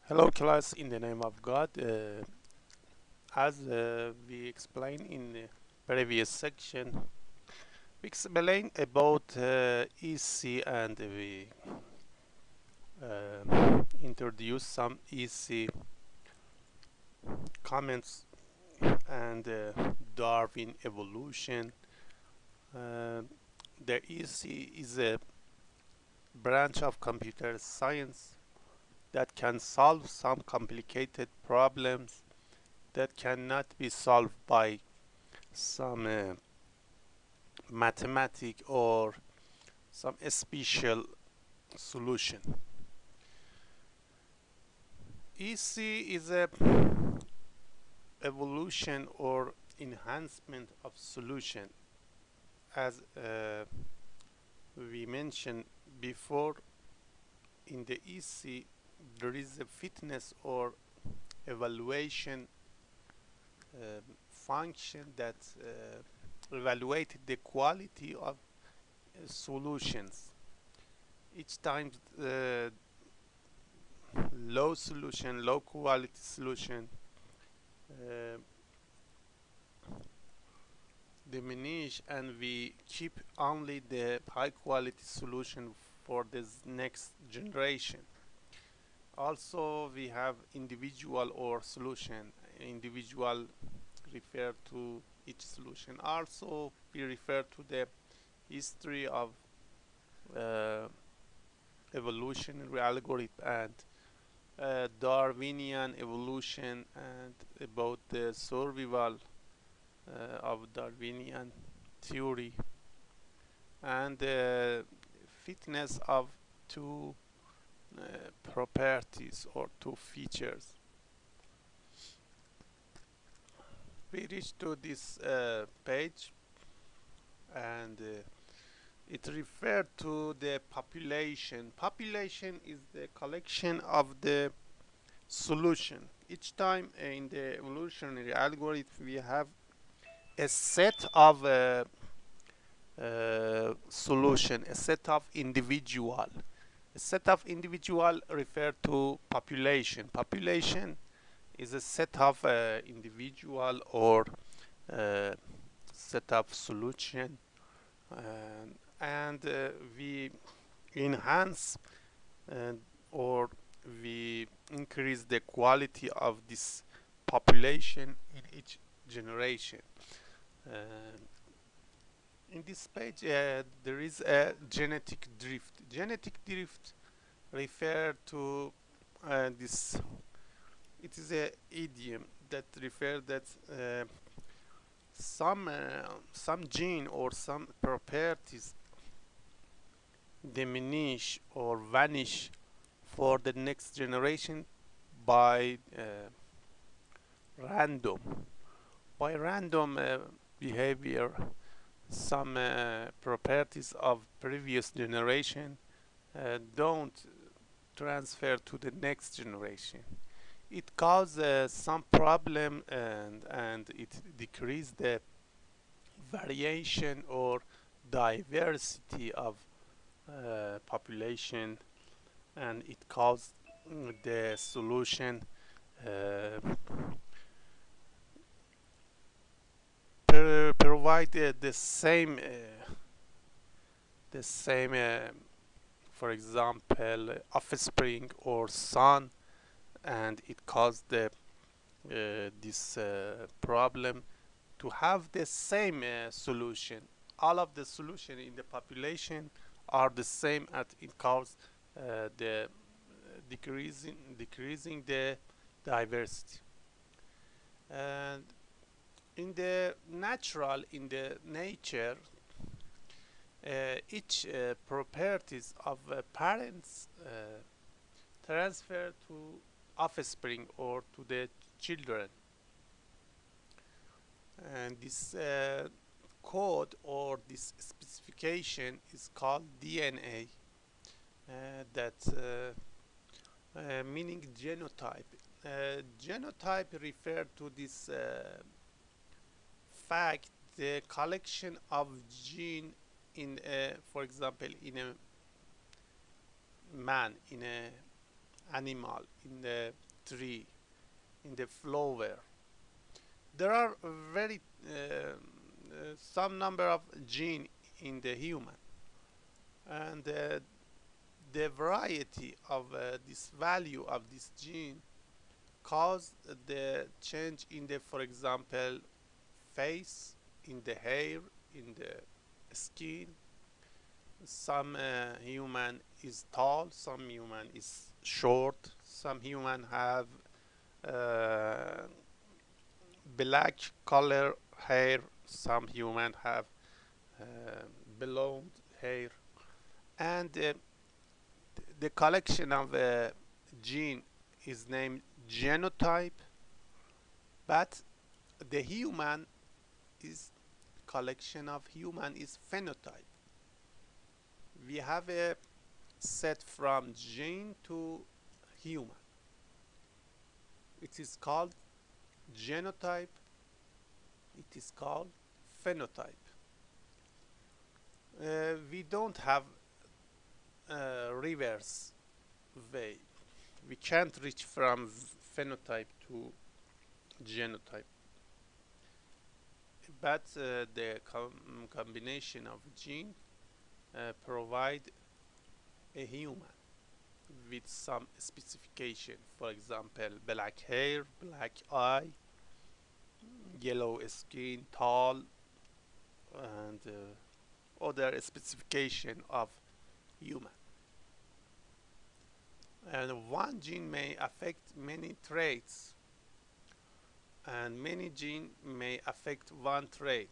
Hello class, in the name of God. As we explained in the previous section, we explained about EC and we introduced some EC comments and Darwin evolution. Uh, the EC is a branch of computer science that can solve some complicated problems that cannot be solved by some mathematic or some special solution. EC is a evolution or enhancement of solution. As we mentioned before, in the EC there is a fitness or evaluation function that evaluates the quality of solutions. Each time low quality solution uh, diminish, and we keep only the high quality solution for this next generation. Also, we have individual or solution. Individual refer to each solution. Also, we refer to the history of uh, evolutionary algorithm and Darwinian evolution, and about the survival of Darwinian theory, and the fitness of two properties or two features. We reach to this page, and it referred to the population. Population is the collection of the solution. Each time in the evolutionary algorithm we have a set of solution, a set of individual. A set of individual refer to population. Population is a set of individual or set of solution, and we enhance or we increase the quality of this population in each generation. Uh, in this page, there is a genetic drift. Genetic drift refer to this. It is a idiom that refer that some gene or some properties diminish or vanish for the next generation by random behavior. Some properties of previous generation don't transfer to the next generation. It causes some problem, and it decreases the variation or diversity of population, and it causes the solution uh, provide the same for example offspring or son, and it caused the this problem to have the same solution. All of the solution in the population are the same, and it causes the decreasing the diversity. And in the nature, each properties of parents transfer to offspring or to the children, and this code or this specification is called DNA, that meaning genotype. Genotype refer to this fact, the collection of gene in a, for example, in a man, in a animal, in the tree, in the flower. There are very some number of gene in the human, and the variety of this value of this gene cause the change in the, for example, face, in the hair, in the skin. Some human is tall, some human is short, some human have uh, black color hair, some human have uh, blonde hair, and the collection of gene is named genotype, but the human is collection of human is phenotype. We have a set from gene to human. It is called genotype. It is called phenotype. We don't have reverse way. We can't reach from phenotype to genotype, but the combination of gene provide a human with some specification. For example, black hair, black eye, yellow skin, tall, and other specification of human. And one gene may affect many traits, and many genes may affect one trait.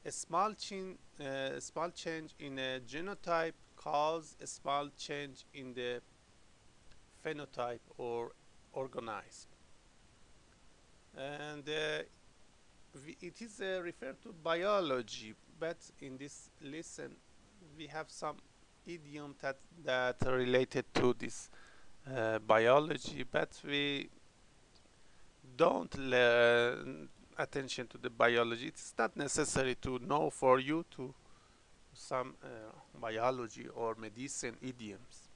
A small change in a genotype cause a small change in the phenotype or organism, and it is referred to biology. But in this lesson, we have some idiom that are related to this biology, but we don't learn attention to the biology. It's not necessary to know for you to some biology or medicine idioms.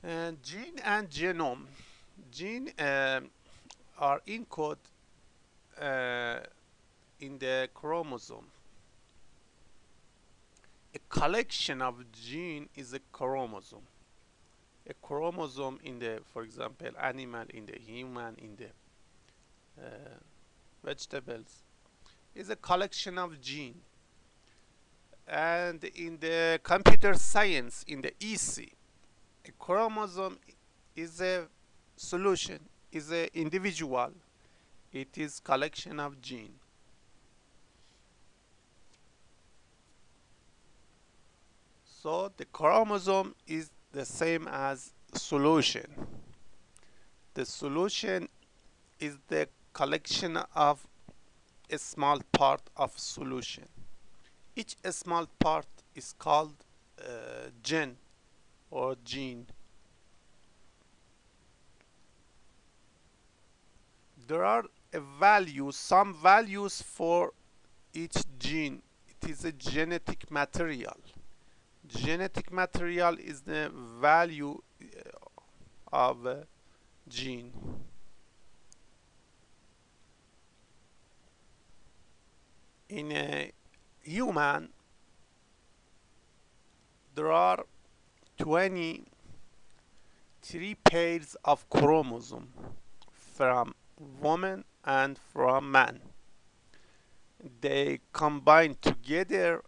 And gene and genome. Gene are encoded in the chromosome. A collection of gene is a chromosome. A chromosome in the, for example, animal, in the human, in the vegetables, is a collection of gene. And in the computer science, in the EC, a chromosome is a solution, is an individual. It is collection of gene. So the chromosome is the same as solution. The solution is the collection of a small part of solution. Each small part is called gen or gene. There are some values for each gene. It is a genetic material. Genetic material is the value of a gene. In a human, there are 23 pairs of chromosomes from woman and from man. They combine together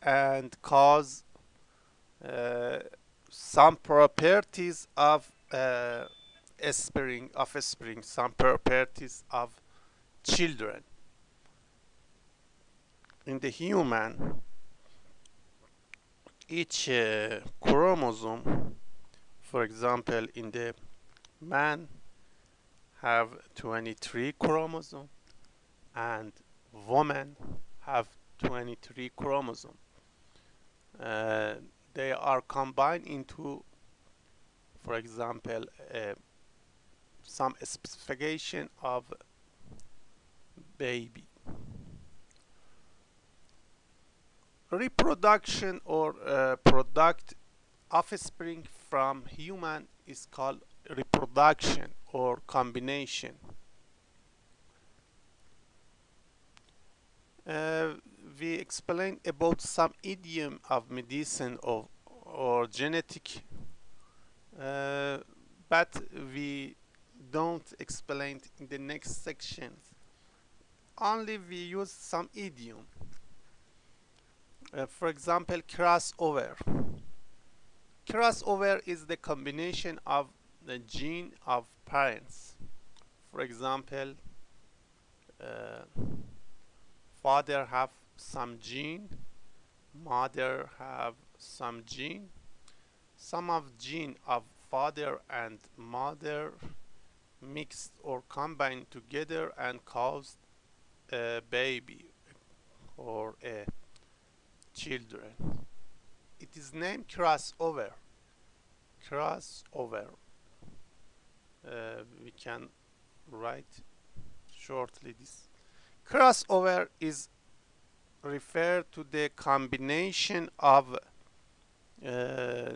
and cause some properties of offspring, some properties of children. In the human, each chromosome, for example, in the man have 23 chromosomes, and women have 23 chromosomes. They are combined into, for example, some specification of baby. Reproduction or product offspring from human is called reproduction or combination. Uh, we explained about some idiom of medicine or genetic, uh, but we don't explain it in the next sections. Only we use some idiom. For example, crossover. Crossover is the combination of the gene of parents. For example, uh, father have some gene, mother have some gene. Some of gene of father and mother mixed or combined together and caused a baby or a children. It is named crossover. Crossover. We can write shortly this. Crossover is referred to the combination of uh,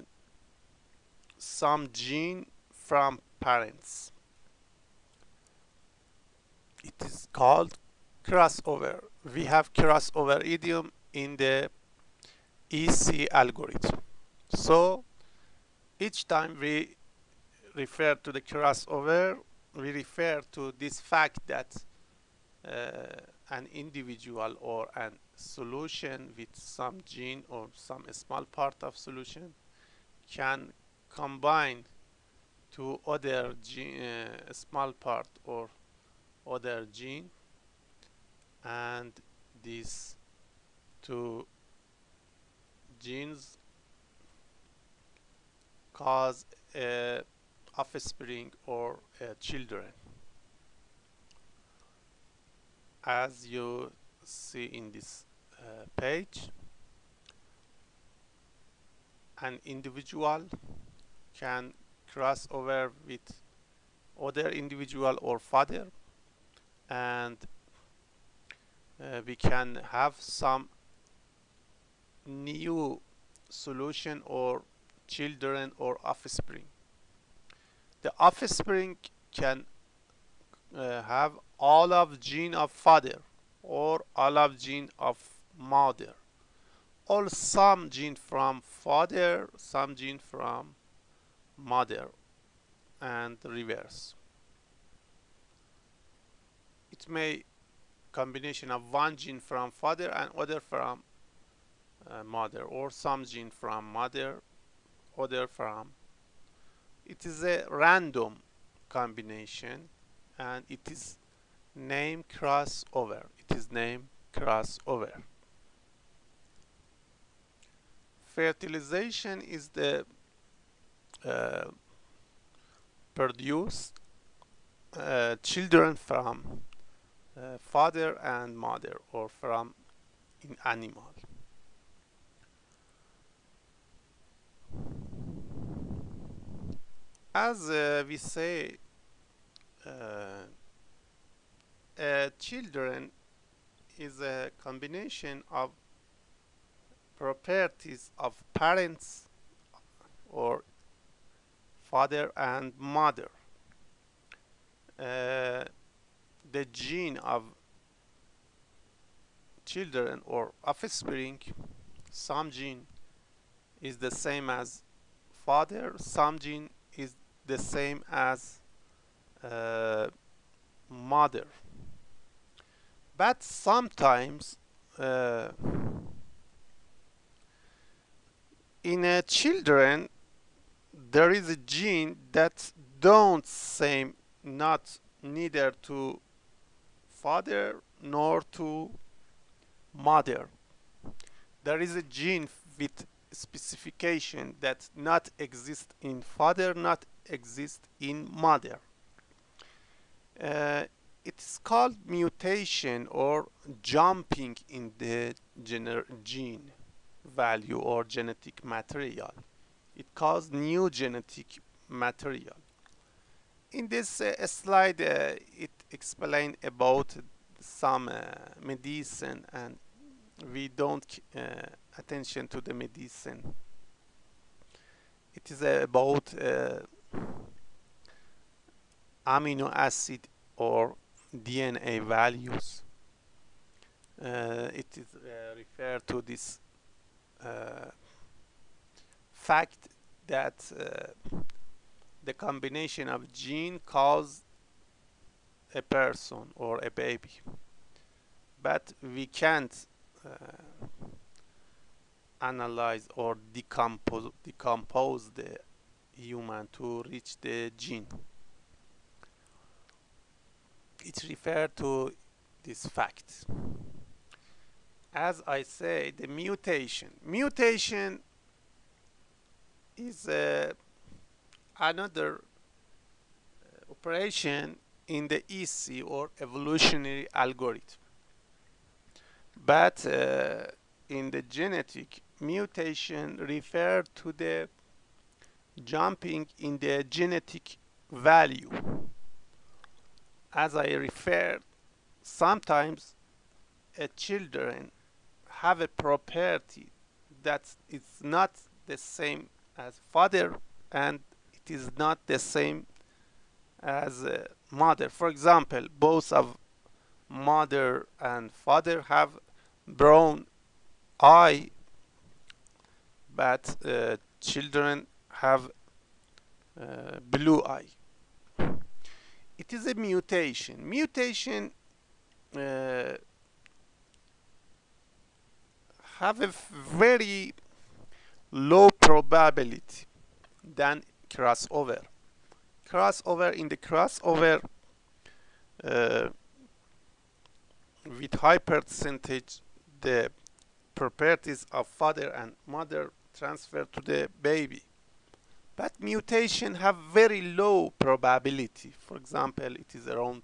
some gene from parents. It is called crossover. We have crossover idiom in the EC algorithm. So each time we refer to the crossover, we refer to this fact that an individual or a solution with some gene or some small part of solution can combine to other gene, small part or other gene, and these two genes cause a offspring or children, as you see in this page. An individual can cross over with other individual or father, and we can have some new solution or children or offspring. The offspring can have all of gene of father or all of gene of mother, or some gene from father, some gene from mother, and reverse. It may combination of one gene from father and other from mother, or some gene from mother, other from. It is a random combination, and it is named crossover. It is named crossover. Fertilization is the uh, produce children from father and mother, or from an animal. As we say, children is a combination of properties of parents or father and mother. Uh, the gene of children or offspring, some gene is the same as father, some gene is the same as mother. But sometimes in children there is a gene that don't same, not neither to father nor to mother. There is a gene with specification that not exist in father, not exist in mother. Uh, it's called mutation or jumping in the gene value or genetic material. It causes new genetic material. In this slide, it explains about some medicine, and we don't attention to the medicine. It is about amino acid or DNA values. It is referred to this fact that the combination of gene cause a person or a baby, but we can't analyze or decompose the human to reach the gene. It refers to this fact. As I say, the mutation is another operation in the EC or evolutionary algorithm. But in the genetic, mutation refer to the jumping in the genetic value. As I referred, sometimes children have a property that is not the same as father, and it is not the same as mother. For example, both of mother and father have brown eye, but children have blue eye. It is a mutation. Mutation have a very low probability than crossover. In the crossover uh, with high percentage, the properties of father and mother transfer to the baby. But mutation have very low probability. For example, it is around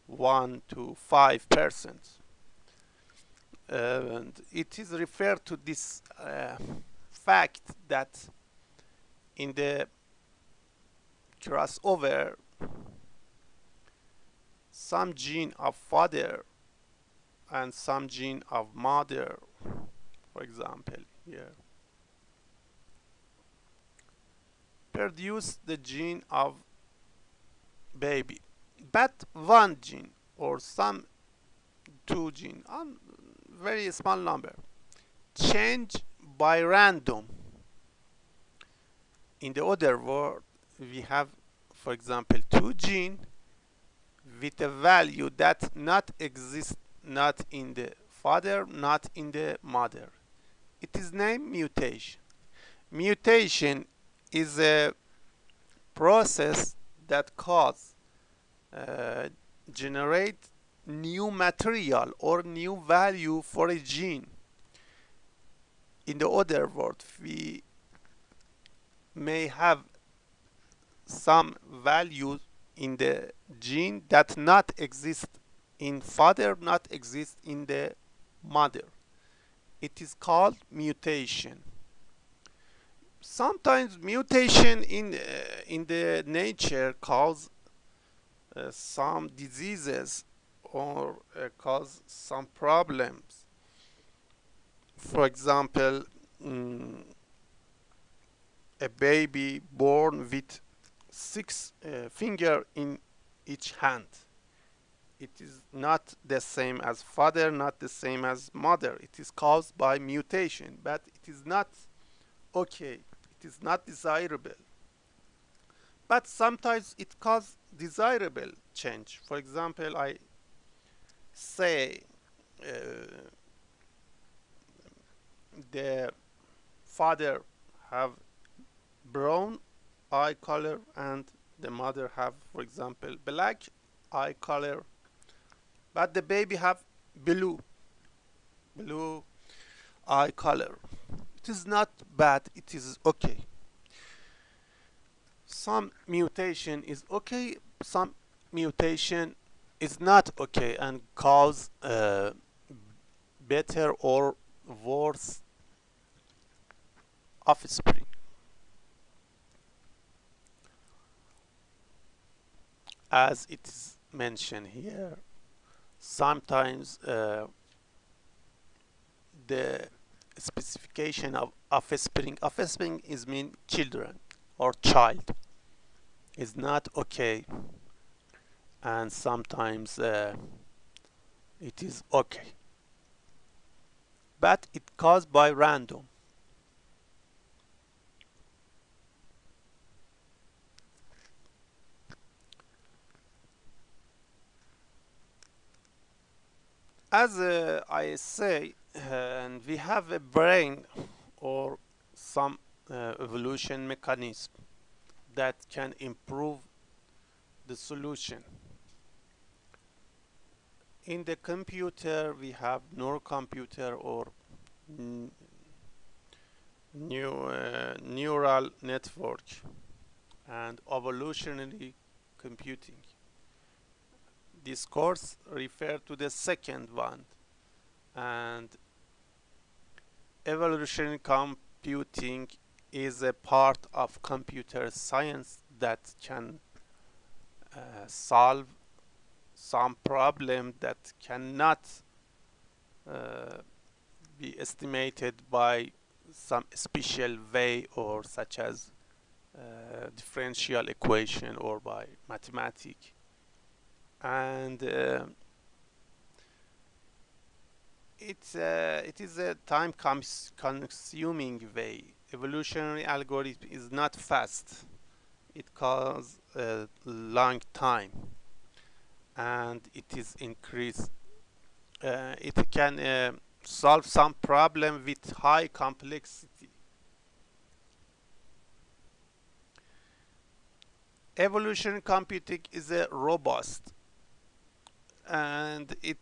1 to 5%. And it is referred to this fact that in the crossover, some gene of father and some gene of mother, for example, here, produce the gene of baby. But one gene or some two gene, very small number, change by random. In the other word, we have, for example, two gene with a value that not exists not in the father, not in the mother. It is named mutation. Mutation is a process that cause generate new material or new value for a gene. In the other word, we may have some values in the gene that not exist in father, not exist in the mother. It is called mutation. Sometimes mutation in the nature cause some diseases or cause some problems. For example, a baby born with 6 fingers in each hand. It is not the same as father, not the same as mother. It is caused by mutation, but it is not okay. It is not desirable. But sometimes it causes desirable change. For example, I say the father have brown eye color and the mother have, for example, black eye color, but the baby have blue eye color. It is not bad, it is okay. Some mutation is okay, some mutation is not okay and cause better or worse offspring. As it is mentioned here, sometimes the specification of offspring is mean children. or child is not okay, and sometimes it is okay, but it caused by random. As I say, and we have a brain or some evolution mechanism that can improve the solution. In the computer, we have neurocomputer or neural network and evolutionary computing. This course refers to the second one, and evolutionary computing is a part of computer science that can solve some problem that cannot uh, be estimated by some special way, or such as differential equation or by mathematics. And it is a time consuming way. Evolutionary algorithm is not fast. It calls a long time, and it is increased. It can solve some problem with high complexity. Evolutionary computing is a robust, and it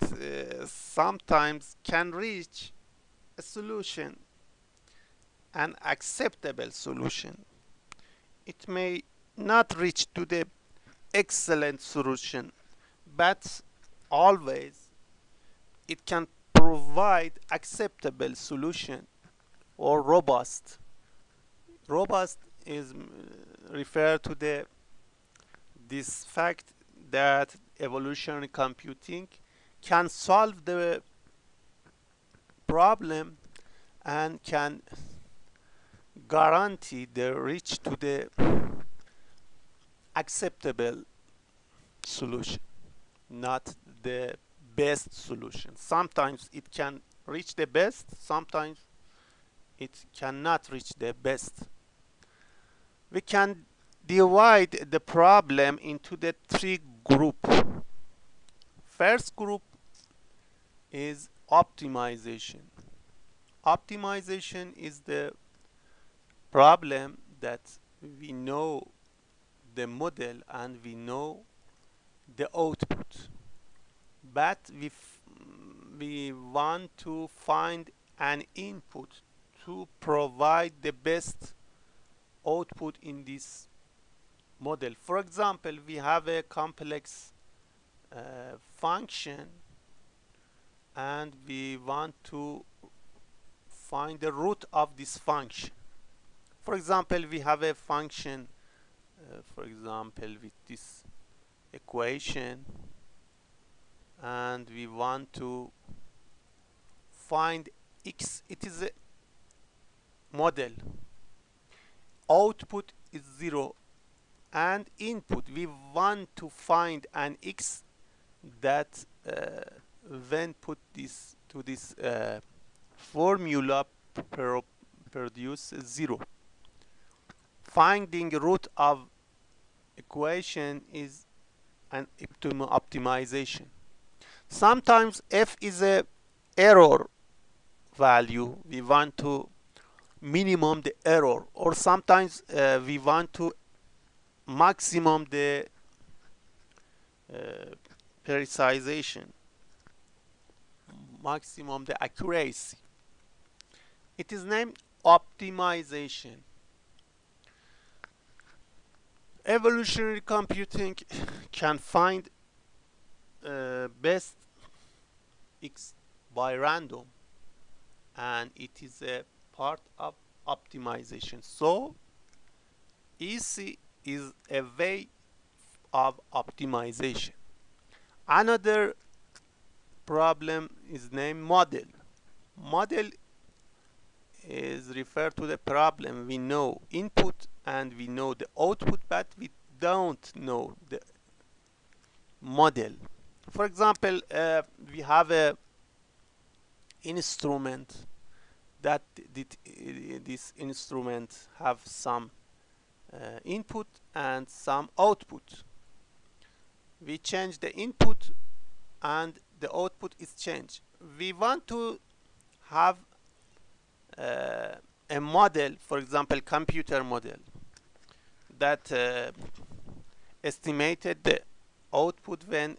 sometimes can reach a solution, an acceptable solution. It may not reach to the excellent solution, but always it can provide acceptable solution or robust. Robust is referred to the this fact that evolutionary computing can solve the problem and can guarantee the reach to the acceptable solution, not the best solution. Sometimes it can reach the best, sometimes it cannot reach the best. We can divide the problem into the three groups. First group is optimization. Optimization is the problem that we know the model and we know the output, but we want to find an input to provide the best output in this model. For example, we have a complex function and we want to find the root of this function. For example, we have a function, for example, with this equation, and we want to find x. It is a model. Output is 0, and input we want to find an x that when put this to this formula produce 0. Finding root of equation is an optimization. Sometimes f is a error value. We want to minimum the error, or sometimes we want to maximum the precisation, maximum the accuracy. It is named optimization. Evolutionary computing can find best x by random, and it is a part of optimization. So EC is a way of optimization. Another problem is named model. Model is referred to the problem. We know input and we know the output, but we don't know the model. For example, we have a instrument that this instrument have some input and some output. We change the input and the output is changed. We want to have a model, for example, computer model that estimated the output when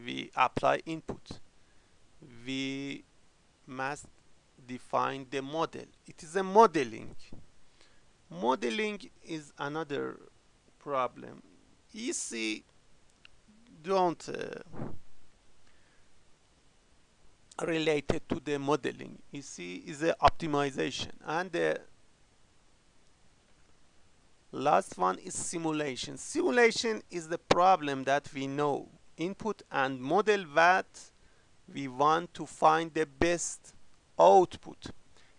we apply input. We must define the model. It is a modeling. Modeling is another problem. EC don't related to the modeling. EC is a optimization, and the last one is simulation. Simulation is the problem that we know input and model what we want to find the best output.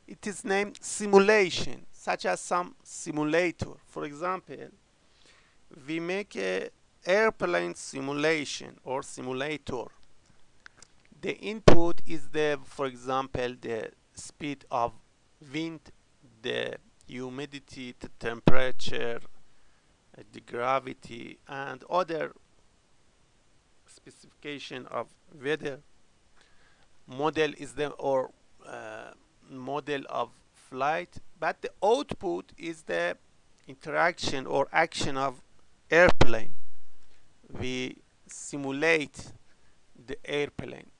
It is named simulation, such as some simulator. For example, we make a airplane simulation or simulator. The input is the, for example, the speed of wind, the humidity, the temperature, the gravity, and other specification of weather. Model is the model of flight, but the output is the interaction or action of airplane. We simulate the airplane.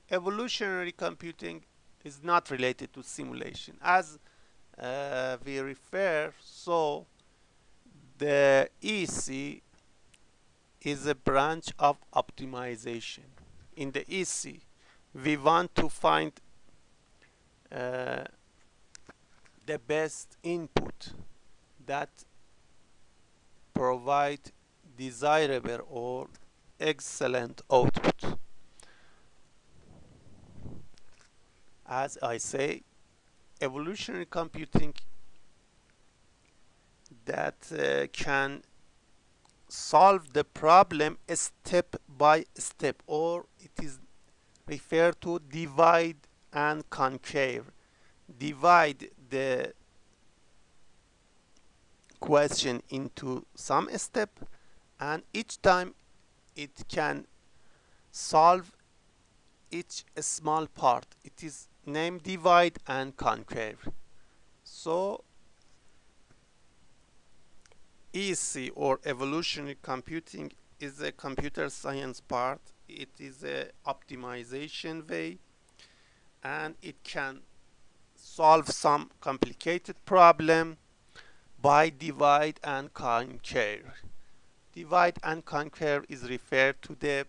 Evolutionary computing is not related to simulation. As we refer, so the EC is a branch of optimization. In the EC, we want to find the best input that provide desirable or excellent output. As I say, evolutionary computing that can solve the problem step by step, or it is referred to divide and conquer. Divide the question into some step, and each time it can solve each small part. It is named divide and conquer. So EC or evolutionary computing is a computer science part. It is a optimization way, and it can solve some complicated problem by divide and conquer. Divide and conquer is referred to the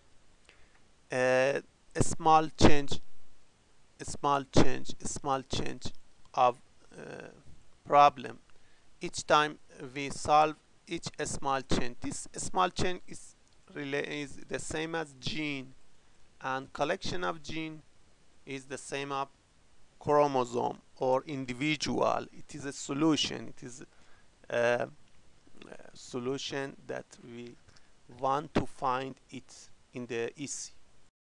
a small change of problem. Each time we solve each small change. This small change is the same as gene, and collection of gene is the same as chromosome or individual. It is a solution. It is a solution that we want to find it in the EC.